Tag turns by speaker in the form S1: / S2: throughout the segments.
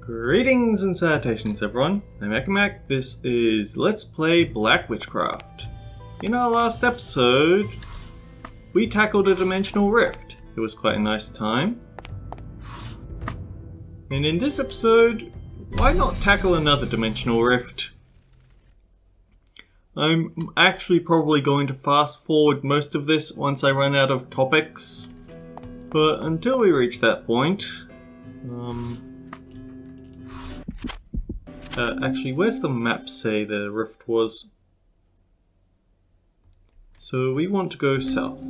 S1: Greetings and salutations everyone, I'm Ekamak. This is Let's Play Black Witchcraft. In our last episode, we tackled a dimensional rift. It was quite a nice time. And in this episode, why not tackle another dimensional rift? I'm actually probably going to fast forward most of this once I run out of topics. But until we reach that point, actually, where's the map say the rift was? So we want to go south.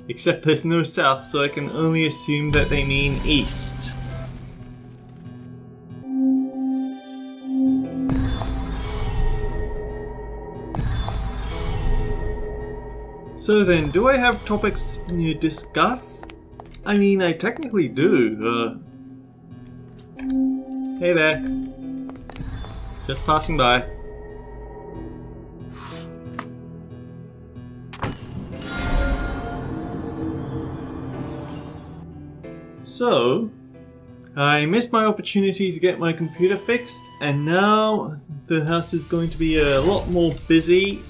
S1: Except there's no south, so I can only assume that they mean east. So then, do I have topics to discuss? I mean, I technically do. Hey there. Just passing by. So, I missed my opportunity to get my computer fixed, and now the house is going to be a lot more busy.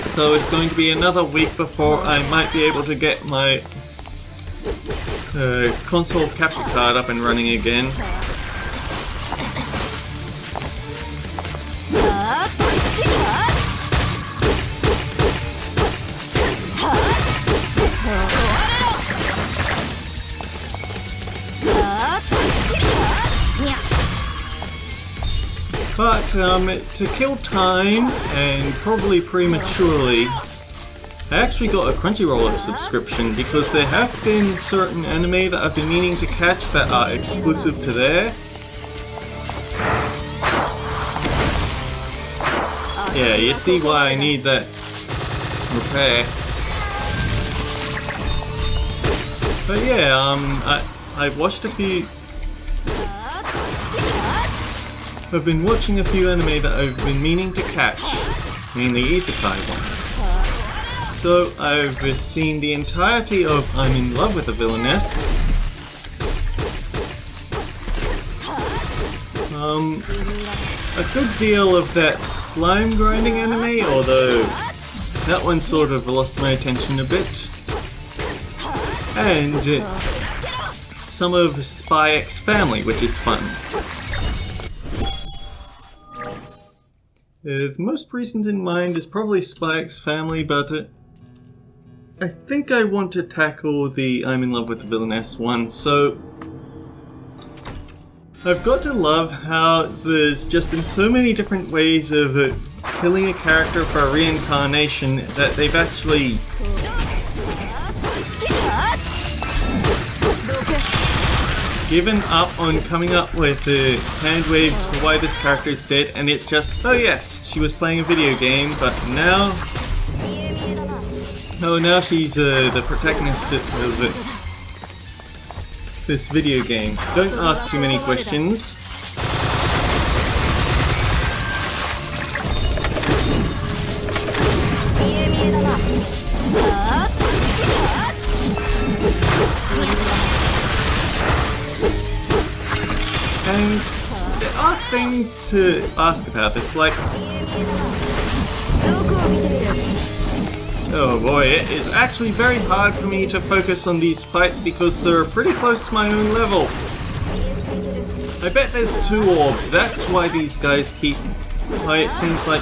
S1: So it's going to be another week before I might be able to get my console capture card up and running again. But to kill time, and probably prematurely, I actually got a Crunchyroll subscription because there have been certain anime that I've been meaning to catch that are exclusive to there. Yeah, you see why I need that repair. But yeah, I've watched a few... I've been watching a few anime that I've been meaning to catch, mainly isekai ones. So I've seen the entirety of I'm in Love with a Villainess. A good deal of that slime grinding anime, although that one sort of lost my attention a bit. And some of Spy X Family, which is fun. The most recent in mind is probably Spy X Family, but I think I want to tackle the I'm in Love with the Villainess one, so I've got to love how there's just been so many different ways of killing a character for a reincarnation that they've actually given up on coming up with hand waves for why this character is dead, and it's just, oh yes, she was playing a video game, but now... Oh, now she's the protagonist of this video game. Don't ask too many questions. And there are things to ask about this, like... Oh boy, it is actually very hard for me to focus on these fights because they're pretty close to my own level. I bet there's 2 orbs, that's why these guys keep... Why it seems like...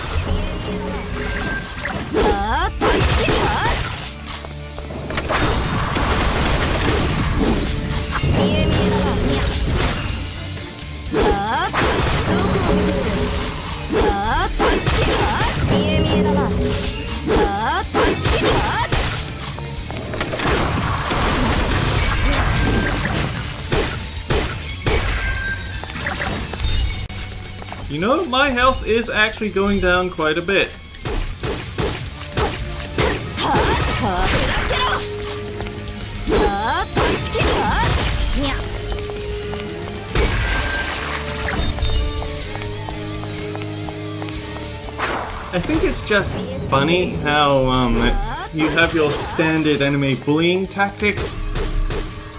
S1: You know, my health is actually going down quite a bit. I think it's just funny how you have your standard anime bullying tactics,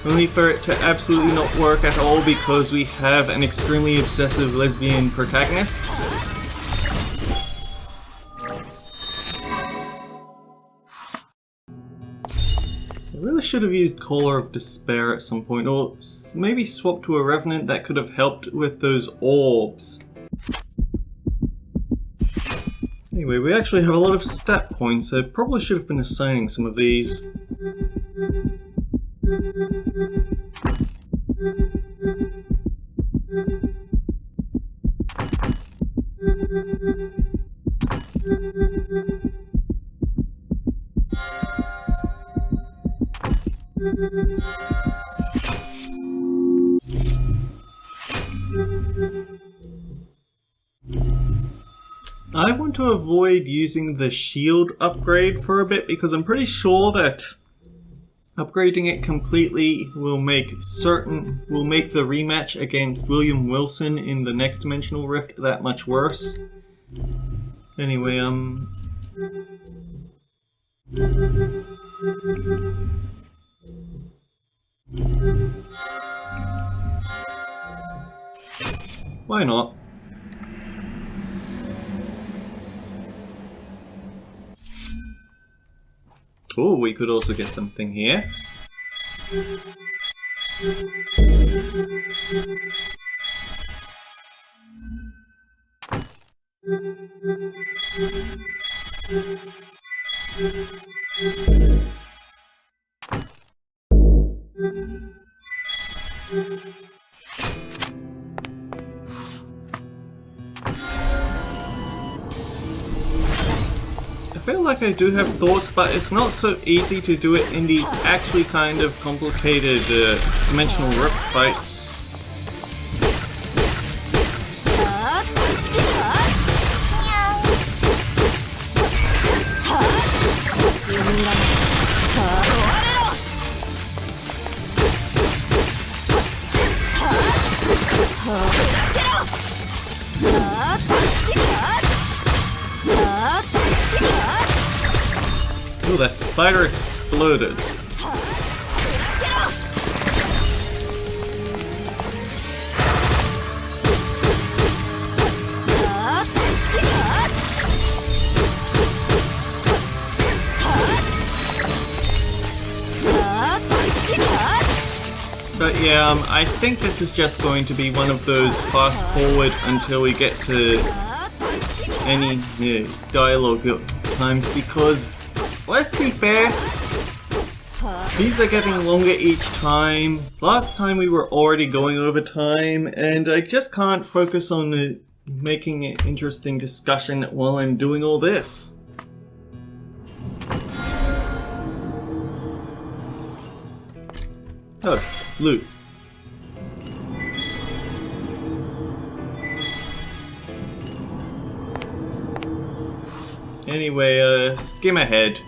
S1: only for it to absolutely not work at all because we have an extremely obsessive lesbian protagonist. I really should have used Caller of Despair at some point, or maybe swapped to a Revenant that could have helped with those orbs. Anyway, we actually have a lot of stat points, so I probably should have been assigning some of these. I want to avoid using the shield upgrade for a bit because I'm pretty sure that upgrading it completely will make the rematch against William Wilson in the next Dimensional Rift that much worse. Anyway, why not? Oh, we could also get something here. I feel like I do have thoughts, but it's not so easy to do it in these actually kind of complicated Dimensional Rift fights. Oh, that spider exploded. But yeah, I think this is just going to be one of those fast forward until we get to any dialogue times, because let's be fair, these are getting longer each time. Last time we were already going over time, and I just can't focus on making an interesting discussion while I'm doing all this. Oh, loot. Anyway, skim ahead.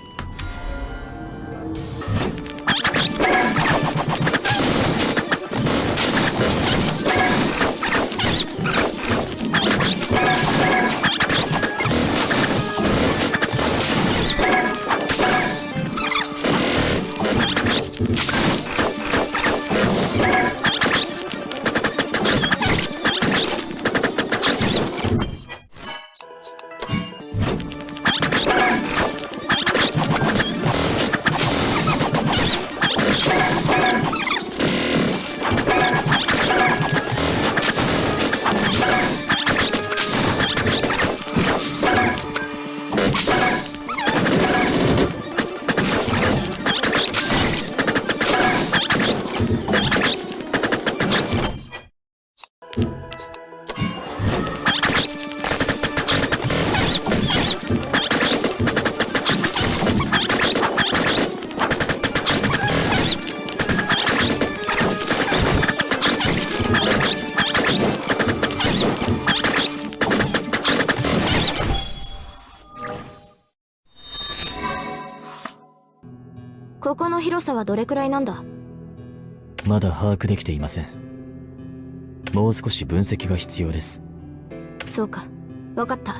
S2: ここの広さはどれくらいなんだ？
S3: まだ把握できていません。もう少し分析が必要です。
S2: そうか、わかった。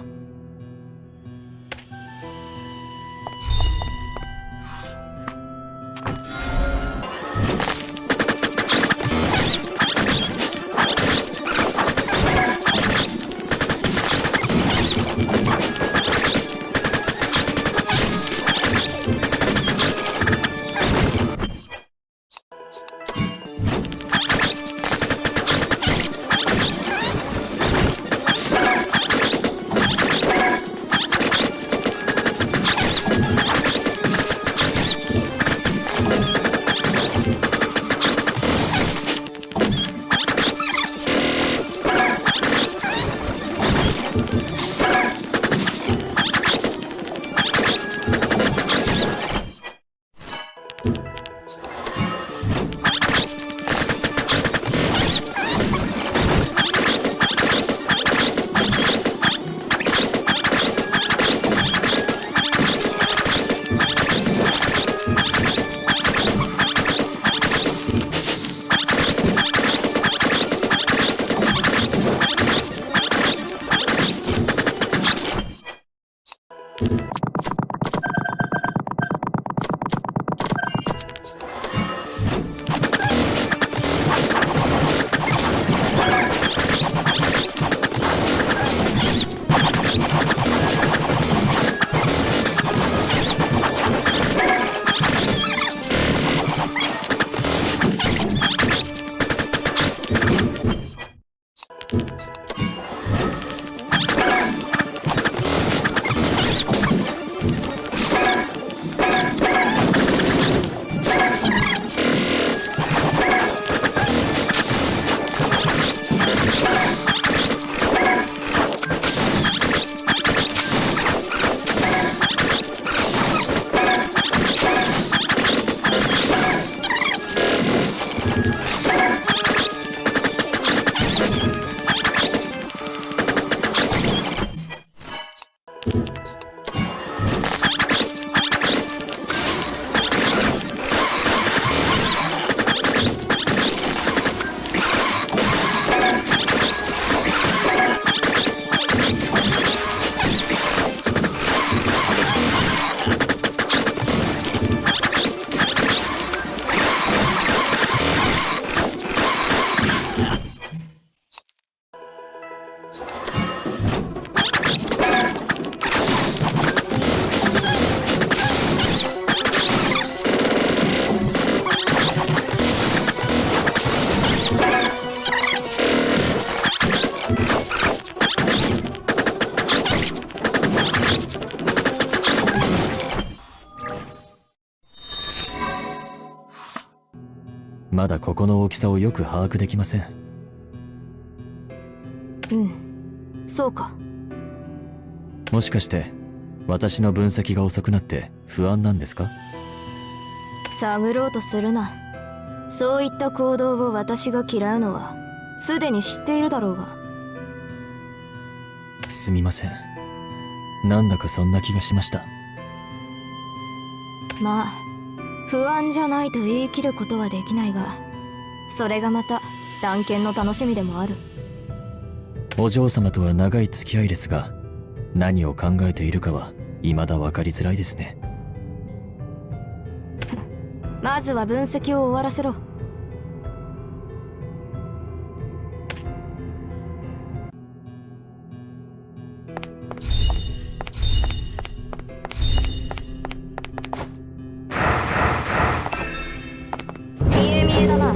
S3: まだここの大きさをよく把握できません。
S2: うん、そうか。
S3: もしかして私の分析が遅くなって不安なんですか？
S2: 探ろうとするな。そういった行動を私が嫌うのはすでに知っているだろうが。
S3: すみません。なんだかそんな気がしました。
S2: まあ不安じゃないと言い切ることはできないが、それがまた探検の楽しみでもある。
S3: お嬢様とは長い付き合いですが、何を考えているかは未だ分かりづらいですね。
S2: まずは分析を終わらせろ。見え見えだな。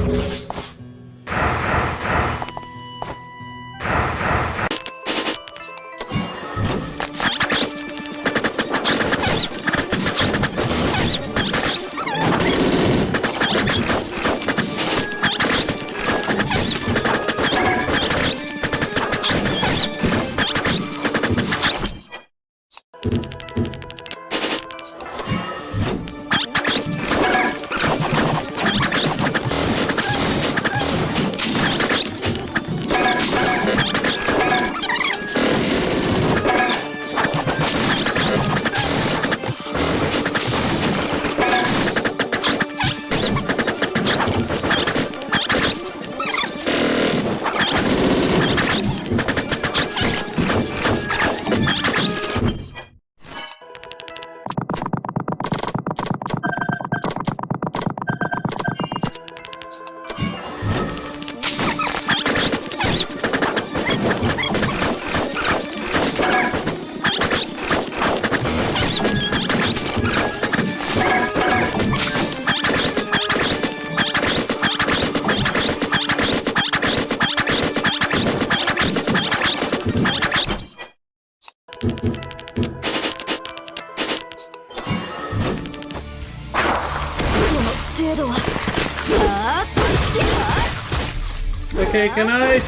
S1: Okay, can I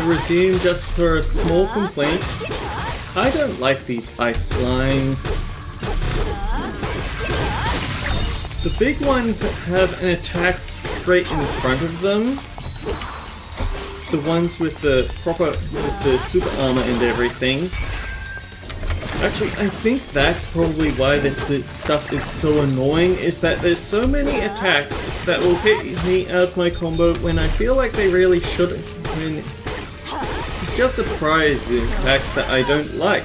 S1: resume just for a small complaint? I don't like these ice slimes. The big ones have an attack straight in front of them. The ones with the super armor and everything. Actually, I think that's probably why this stuff is so annoying, is that there's so many attacks that will hit me out of my combo when I feel like they really shouldn't. It's just surprise attacks that I don't like.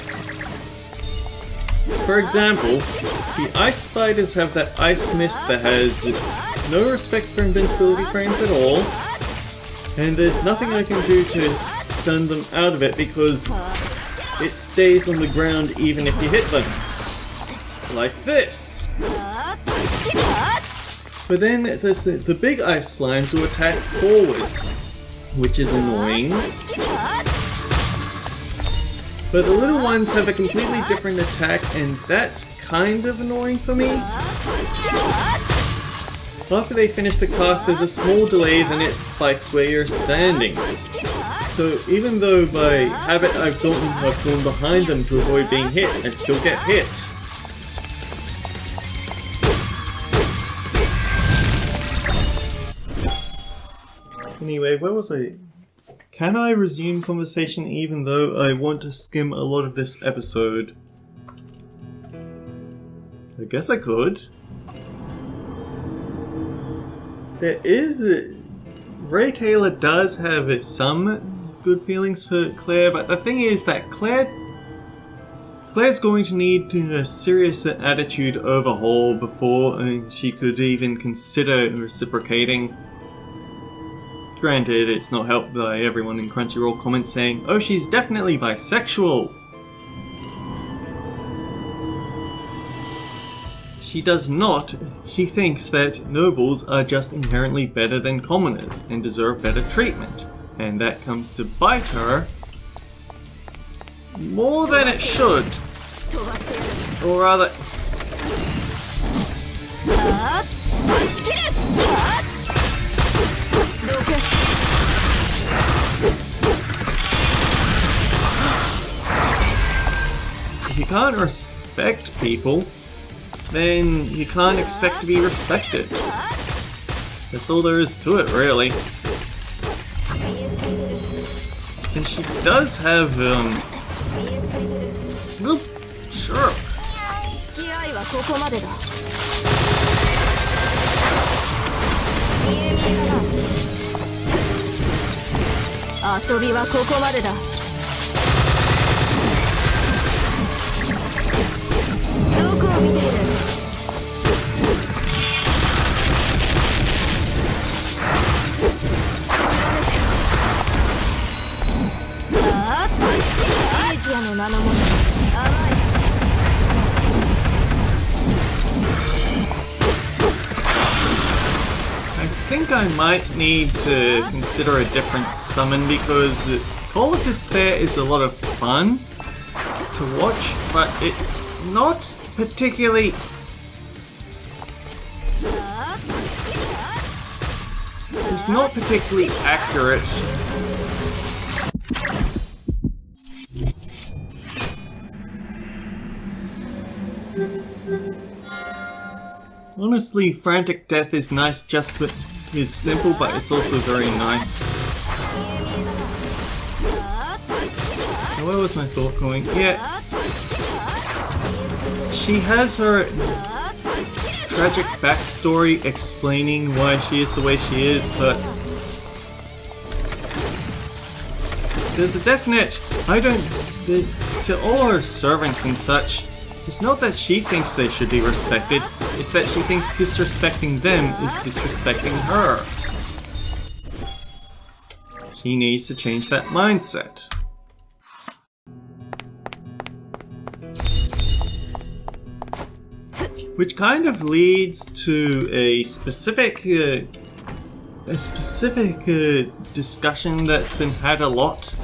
S1: For example, the ice spiders have that ice mist that has no respect for invincibility frames at all, and there's nothing I can do to stun them out of it because it stays on the ground even if you hit them. Like this. But then the big ice slimes will attack forwards, which is annoying. But the little ones have a completely different attack, and that's kind of annoying for me. After they finish the cast, there's a small delay, then it spikes where you're standing. So even though by habit I've gone behind them to avoid being hit, I still get hit. Anyway, where was I? Can I resume conversation even though I want to skim a lot of this episode? I guess I could. There is... Ray Taylor does have some good feelings for Claire, but the thing is that Claire's going to need a serious attitude overhaul before she could even consider reciprocating. Granted, it's not helped by everyone in Crunchyroll comments saying, "Oh, she's definitely bisexual." She does not. She thinks that nobles are just inherently better than commoners and deserve better treatment. And that comes to bite her more than it should. Or rather... If you can't respect people, then you can't expect to be respected. That's all there is to it, really. And she does have, well, sure. I think I might need to consider a different summon because Call of Despair is a lot of fun to watch, but it's not particularly... It's not particularly accurate. Honestly, Frantic Death is nice is simple, but it's also very nice. Now, where was my thought going? Yeah. She has her tragic backstory explaining why she is the way she is, but there's a definite... to all her servants and such, it's not that she thinks they should be respected, it's that she thinks disrespecting them is disrespecting her. She needs to change that mindset. Which kind of leads to a specific discussion that's been had a lot.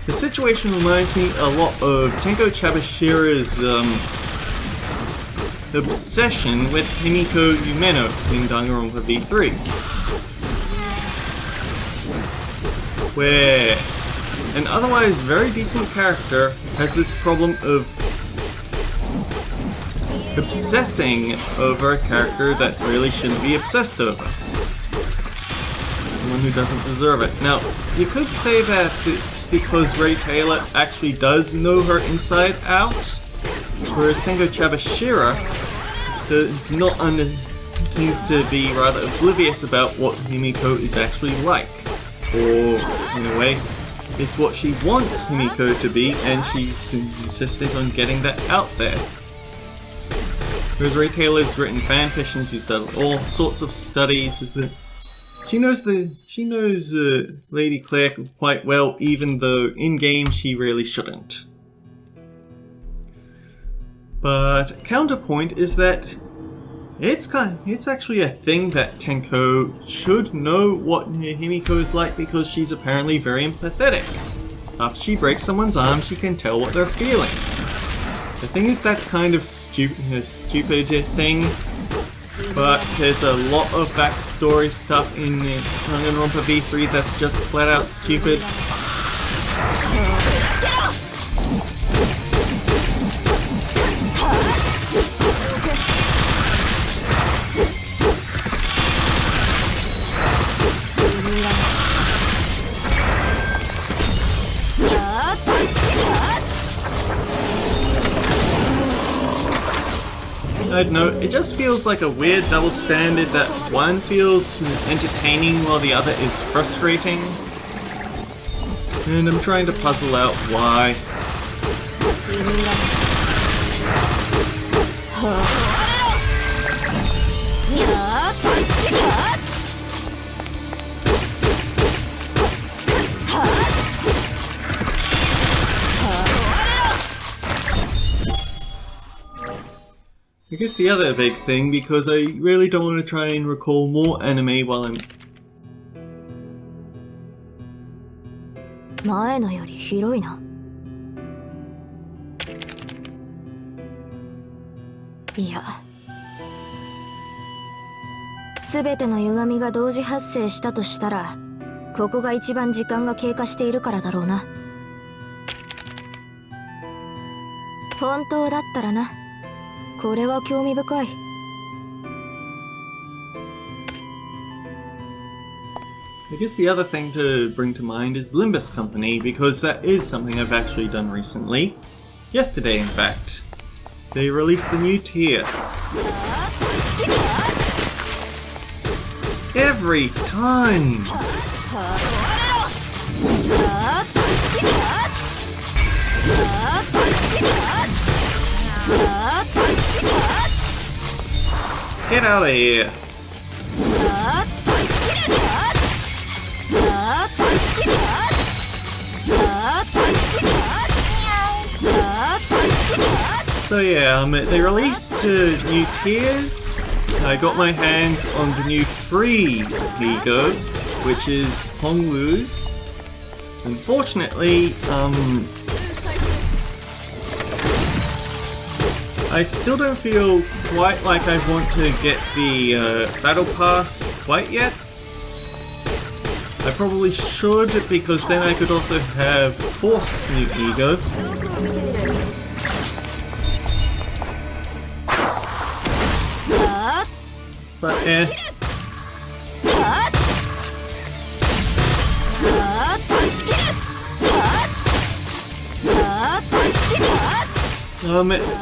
S1: The situation reminds me a lot of Tenko Chabashira's obsession with Himiko Yumeno in Danganronpa V3. Where an otherwise very decent character has this problem of obsessing over a character that really shouldn't be obsessed over. Someone who doesn't deserve it. Now, you could say that it's because Ray Taylor actually does know her inside out, whereas Tenko Chabashira does not seems to be rather oblivious about what Himiko is actually like. Or, in a way, it's what she wants Himiko to be, and she's insistent on getting that out there. Whereas Ray Taylor's written fanfiction, she's done all sorts of studies. She knows Lady Claire quite well, even though in-game she really shouldn't. But counterpoint is that it's actually a thing that Tenko should know what Himiko is like because she's apparently very empathetic. After she breaks someone's arm, she can tell what they're feeling. The thing is, that's kind of a stupid thing, but there's a lot of backstory stuff in Danganronpa V3 that's just flat out stupid. I'd note, it just feels like a weird double standard that one feels entertaining while the other is frustrating. And I'm trying to puzzle out why. I guess the other big thing, because I really don't want to try and recall more anime while I'm...
S2: 前のより広いな。いや、すべての歪みが同時発生したとしたら、ここが一番時間が経過しているからだろうな。本当だったらな。これは興味深い。
S1: I guess the other thing to bring to mind is Limbus Company, because that is something I've actually done recently. Yesterday, in fact. They released the new tier. Every time! Get out of here! So yeah, they released new tiers. I got my hands on the new free Ego, which is Hongwoo's. Unfortunately, I still don't feel quite like I want to get the Battle Pass quite yet. I probably should, because then I could also have Forced's new Ego. But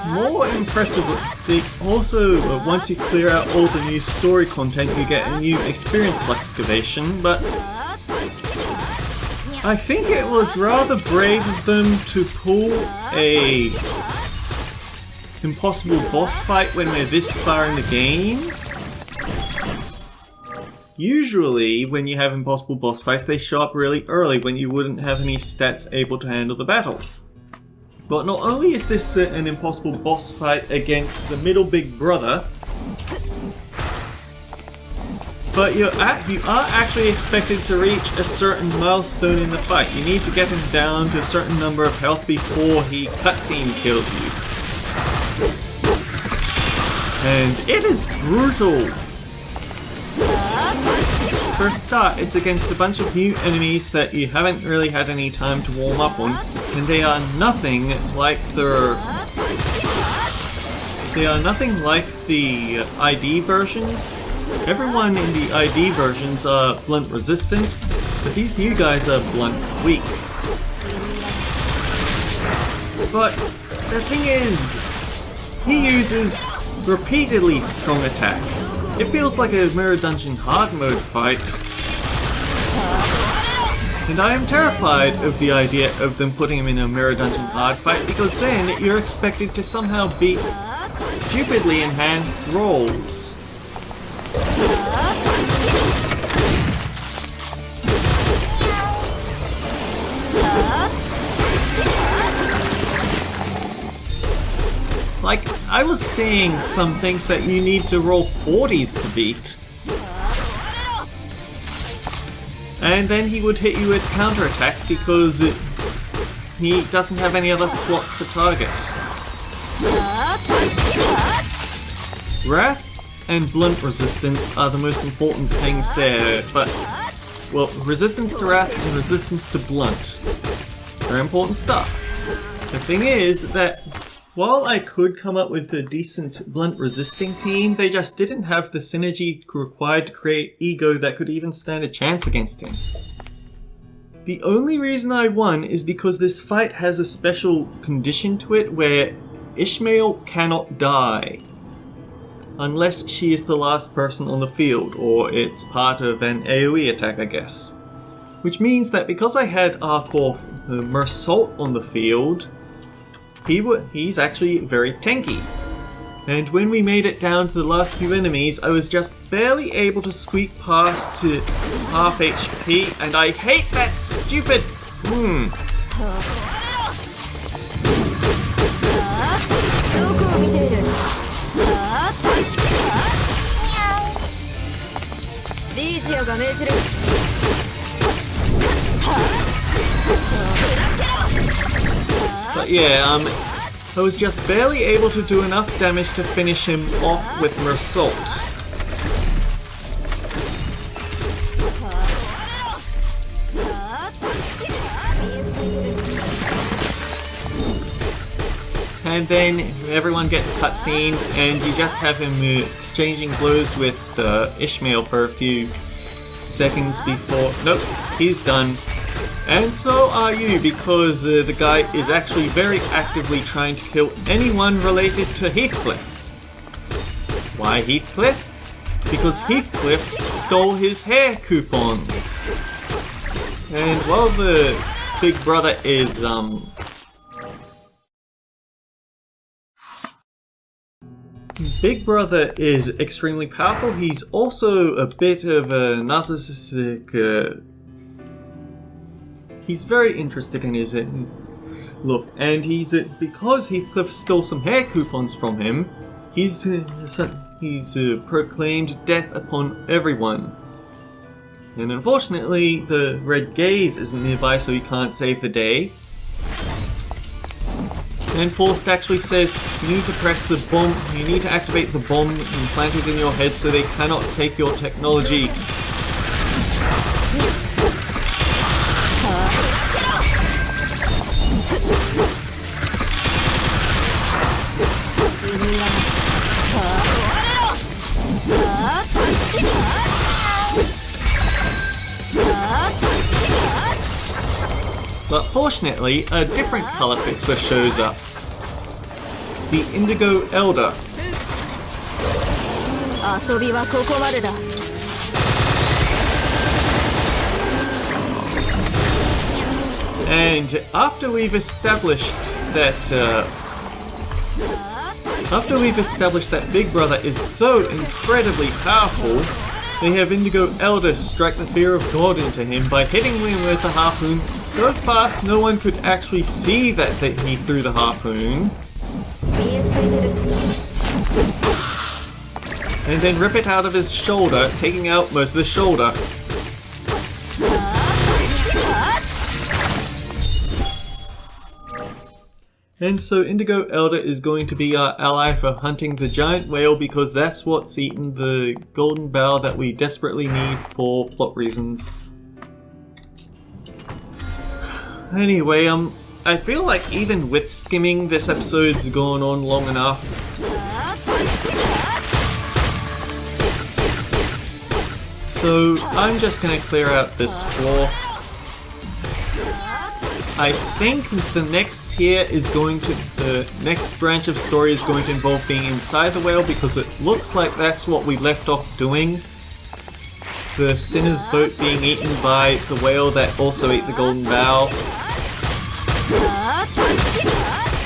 S1: more impressive, also once you clear out all the new story content, you get a new experience excavation, but I think it was rather brave of them to pull a impossible boss fight when we're this far in the game. Usually, when you have impossible boss fights, they show up really early when you wouldn't have any stats able to handle the battle. But not only is this an impossible boss fight against the middle big brother, but you are actually expected to reach a certain milestone in the fight. You need to get him down to a certain number of health before he cutscene kills you. And it is brutal! For a start, it's against a bunch of new enemies that you haven't really had any time to warm up on, and they are nothing like their They are nothing like the ID versions. Everyone in the ID versions are blunt resistant, but these new guys are blunt weak. But the thing is, he uses repeatedly strong attacks. It feels like a Mirror Dungeon hard mode fight. And I am terrified of the idea of them putting him in a Mirror Dungeon hard fight, because then you're expected to somehow beat stupidly enhanced rolls. Like, I was seeing some things that you need to roll 40s to beat. And then he would hit you with counterattacks because he doesn't have any other slots to target. Wrath and blunt resistance are the most important things there, but, well, resistance to wrath and resistance to blunt. Very important stuff. The thing is that while I could come up with a decent blunt resisting team, they just didn't have the synergy required to create ego that could even stand a chance against him. The only reason I won is because this fight has a special condition to it where Ishmael cannot die. Unless she is the last person on the field, or it's part of an AoE attack, I guess. Which means that because I had Arkor Mersault on the field, he's actually very tanky. And when we made it down to the last few enemies, I was just barely able to squeak past to half HP, and I hate that stupid... But yeah, I was just barely able to do enough damage to finish him off with Mersault. And then everyone gets cutscene, and you just have him exchanging blows with Ishmael for a few seconds before... Nope, he's done. And so are you, because the guy is actually very actively trying to kill anyone related to Heathcliff. Why Heathcliff? Because Heathcliff stole his hair coupons. And while the big brother is, Big Brother is extremely powerful, he's also a bit of a narcissistic... He's very interested in his look, and because Heathcliff stole some hair coupons from him, he's proclaimed death upon everyone. And unfortunately, the Red Gaze isn't nearby, so he can't save the day. And Forrest actually says, you need to press the bomb, you need to activate the bomb implanted in your head so they cannot take your technology. But fortunately, a different color fixer shows up. The Indigo Elder. And after we've established that Big Brother is so incredibly powerful, they have Indigo Elder strike the fear of God into him by hitting him with a harpoon so fast no one could actually see that he threw the harpoon. And then rip it out of his shoulder, taking out most of the shoulder. And so Indigo Elder is going to be our ally for hunting the giant whale, because that's what's eaten the golden bough that we desperately need for plot reasons. Anyway, I feel like even with skimming, this episode's gone on long enough. So I'm just gonna clear out this floor. I think the next tier is going to, the next branch of story is going to involve being inside the whale, because it looks like that's what we left off doing. The Sinner's boat being eaten by the whale that also ate the golden bow.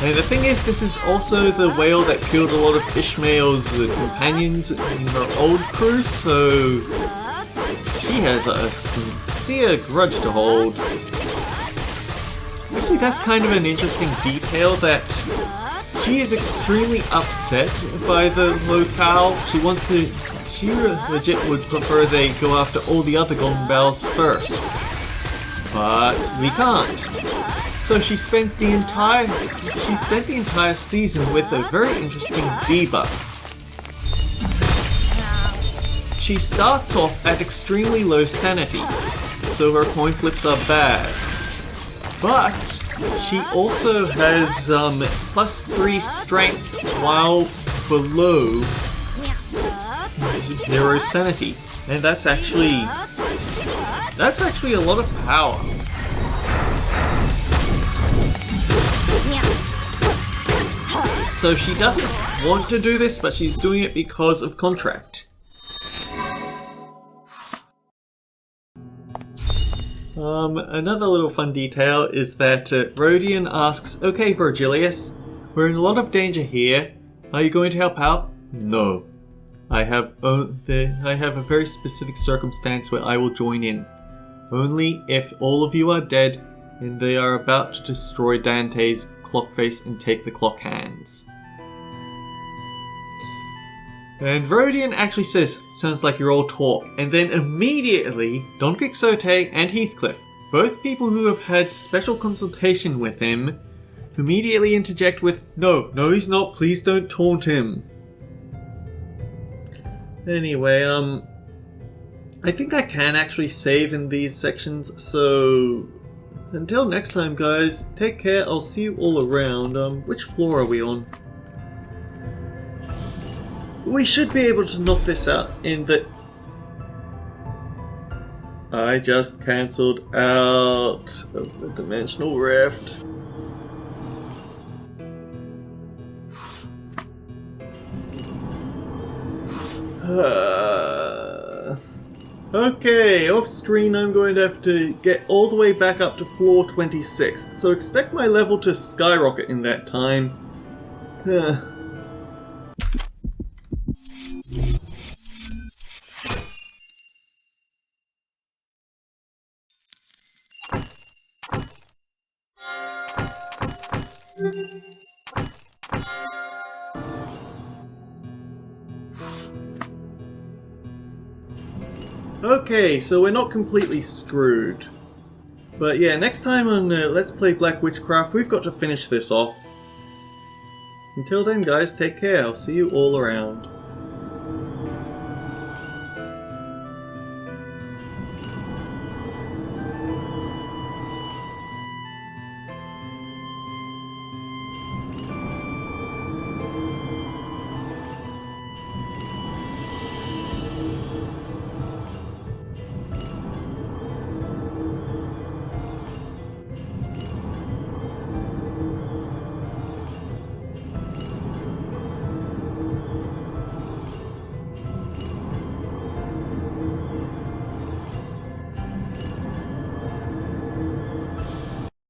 S1: And the thing is, this is also the whale that killed a lot of Ishmael's companions in her old crew, so she has a sincere grudge to hold. Actually, that's kind of an interesting detail, that she is extremely upset by the locale. She legit would prefer they go after all the other golden bells first. But we can't. So she spent the entire season with a very interesting debuff. She starts off at extremely low sanity, so her coin flips are bad. But she also has +3 strength while below 0 sanity, and that's actually a lot of power. So she doesn't want to do this, but she's doing it because of contract. Another little fun detail is that Rodion asks, "Okay, Virgilius, we're in a lot of danger here. Are you going to help out?" "No. I have a very specific circumstance where I will join in. Only if all of you are dead and they are about to destroy Dante's clock face and take the clock hands." And Rodion actually says, "Sounds like your old talk." And then immediately, Don Quixote and Heathcliff, both people who have had special consultation with him, immediately interject with, No, he's not, please don't taunt him." Anyway, I think I can actually save in these sections, so until next time guys, take care, I'll see you all around. Which floor are we on? We should be able to knock this out in the... I just cancelled out of the dimensional rift. Okay, off screen I'm going to have to get all the way back up to floor 26, so expect my level to skyrocket in that time. Okay, so we're not completely screwed. But yeah, next time on Let's Play Black Witchcraft, we've got to finish this off. Until then guys, take care, I'll see you all around.